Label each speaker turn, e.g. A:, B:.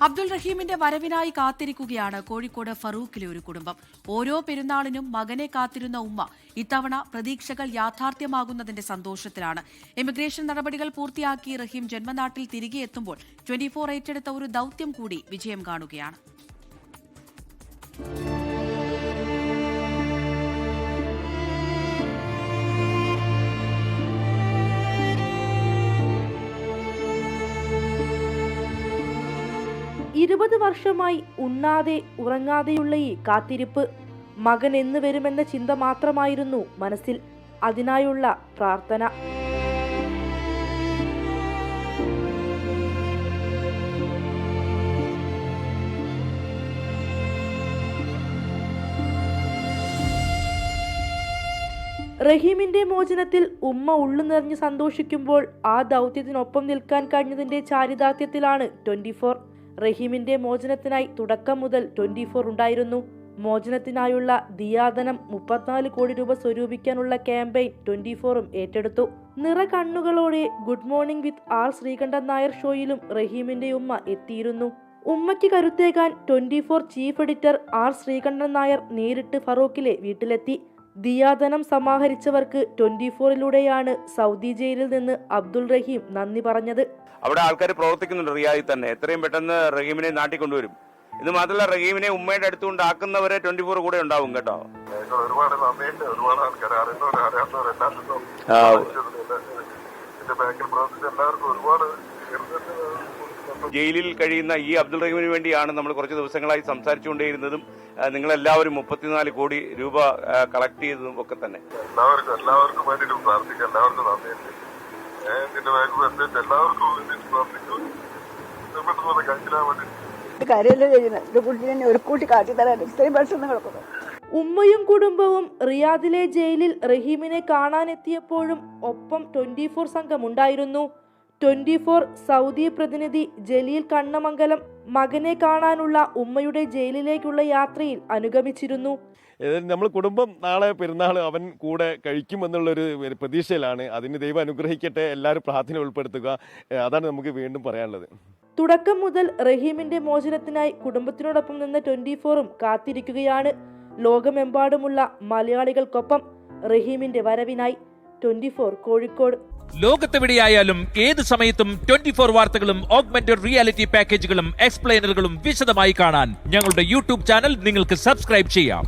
A: അബ്ദുൾ റഹീമിന്റെ വരവിനായി കാത്തിരിക്കുകയാണ് കോഴിക്കോട് ഫറൂഖിലെ ഒരു കുടുംബം. ഓരോ പെരുന്നാളിനും മകനെ കാത്തിരുന്ന ഉമ്മ ഇത്തവണ പ്രതീക്ഷകൾ യാഥാർത്ഥ്യമാകുന്നതിന്റെ സന്തോഷത്തിലാണ്. ഇമിഗ്രേഷൻ നടപടികൾ പൂർത്തിയാക്കി റഹീം ജന്മനാട്ടിൽ തിരികെ എത്തുമ്പോൾ 24 ഏറ്റെടുത്ത ഒരു ദൌത്യം കൂടി വിജയം കാണുകയാണ്.
B: വർഷമായി ഉണ്ണാതെ ഉറങ്ങാതെയുള്ള ഈ കാത്തിരിപ്പ്, മകൻ എന്ന് വരുമെന്ന ചിന്ത മാത്രമായിരുന്നു മനസ്സിൽ. അതിനായുള്ള പ്രാർത്ഥന. റഹീമിന്റെ മോചനത്തിൽ ഉമ്മ ഉള്ളു നിറഞ്ഞ് സന്തോഷിക്കുമ്പോൾ ആ ദൗത്യത്തിനൊപ്പം നിൽക്കാൻ കഴിഞ്ഞതിന്റെ ചാരിതാർത്ഥ്യത്തിലാണ് 24. റഹീമിന്റെ മോചനത്തിനായി തുടക്കം മുതൽ 24 ഉണ്ടായിരുന്നു. മോചനത്തിനായുള്ള ദിയാദനം 34 കോടി രൂപ സ്വരൂപിക്കാനുള്ള ക്യാമ്പയിൻ 24ഉം ഏറ്റെടുത്തു. നിറ കണ്ണുകളോടെ good morning with R Sreekandan Nair ഷോയിലും റഹീമിന്റെ ഉമ്മ എത്തിയിരുന്നു. ഉമ്മയ്ക്ക് കരുത്തേകാൻ 24 chief editor R Sreekandan Nair നേരിട്ട് ഫറൂഖിലെ വീട്ടിലെത്തി. ദിയാദനം സമാഹരിച്ചവർക്ക് 24ലൂടെയാണ് സൗദി ജയിലിൽ നിന്ന് അബ്ദുൾ റഹീം നന്ദി പറഞ്ഞത്.
C: അവിടെ ആൾക്കാർ പ്രവർത്തിക്കുന്നുണ്ട് റിയാദിൽ തന്നെ. എത്രയും പെട്ടെന്ന് റഹീമിനെ നാട്ടിൽ കൊണ്ടുവരും. ഇത് മാത്രമല്ല, റഹീമിനെ ഉമ്മയുടെ അടുത്തുകൊണ്ട് ആക്കുന്നവരെ 24 കൂടെ ഉണ്ടാവും കേട്ടോ.
D: ഒരുപാട് നന്ദിയുണ്ട്. ഒരുപാട് ആൾക്കാർ അറിയാവുന്നവരെല്ലാവർക്കും എല്ലാവർക്കും ഒരുപാട്.
C: ജയിലിൽ കഴിയുന്ന ഈ അബ്ദുൾ റഹീമിന് വേണ്ടിയാണ് നമ്മൾ കുറച്ച് ദിവസങ്ങളായി സംസാരിച്ചുകൊണ്ടേയിരുന്നതും നിങ്ങളെല്ലാവരും 34 കോടി രൂപ കളക്ട് ചെയ്തതും ഒക്കെ തന്നെ.
D: എല്ലാവർക്കും വേണ്ടിയിട്ടും പ്രാർത്ഥിക്കാം. എല്ലാവർക്കും നന്ദിയുണ്ട്. എല്ലാവർക്കും വേണ്ടിയിട്ട് പ്രാർത്ഥിക്കും. കഴിക്കാൻ വേണ്ടി
B: ഉമ്മയും കുടുംബവും റിയാദിലെ ജയിലിൽ റഹീമിനെ കാണാനെത്തിയപ്പോഴും ഒപ്പം 24 സംഘം ഉണ്ടായിരുന്നു. 24 സൗദി പ്രതിനിധി ജലീൽ കണ്ണമംഗലം മകനെ കാണാനുള്ള ഉമ്മയുടെ ജയിലിലേക്കുള്ള യാത്രയിൽ അനുഗമിച്ചിരുന്നു.
E: നമ്മൾ കുടുംബം നാളെ പെരുന്നാൾ അവൻ കൂടെ കഴിക്കുമെന്നുള്ളൊരു പ്രതീക്ഷയിലാണ്. അതിന് ദൈവം അനുഗ്രഹിക്കട്ടെ. എല്ലാവരും പ്രാർത്ഥന ഉൾപ്പെടുത്തുക. അതാണ് നമുക്ക് വീണ്ടും പറയാനുള്ളത്.
B: തുടക്കം മുതൽ റഹീമിന്റെ മോചനത്തിനായി കുടുംബത്തിനോടൊപ്പം നിന്ന് 24ഉം കാത്തിരിക്കുകയാണ്. ലോകമെമ്പാടുമുള്ള മലയാളികൾക്കൊപ്പം റഹീമിന്റെ വരവിനായി 24 കോഴിക്കോട്.
F: ലോകത്തെവിടെയായാലും ഏത് സമയത്തും 24 വാർത്തകളും ഓഗ്മെന്റഡ് റിയാലിറ്റി പാക്കേജുകളും എക്സ്പ്ലെയിനറുകളും വിശദമായി കാണാൻ ഞങ്ങളുടെ യൂട്യൂബ് ചാനൽ നിങ്ങൾക്ക് സബ്സ്ക്രൈബ് ചെയ്യാം.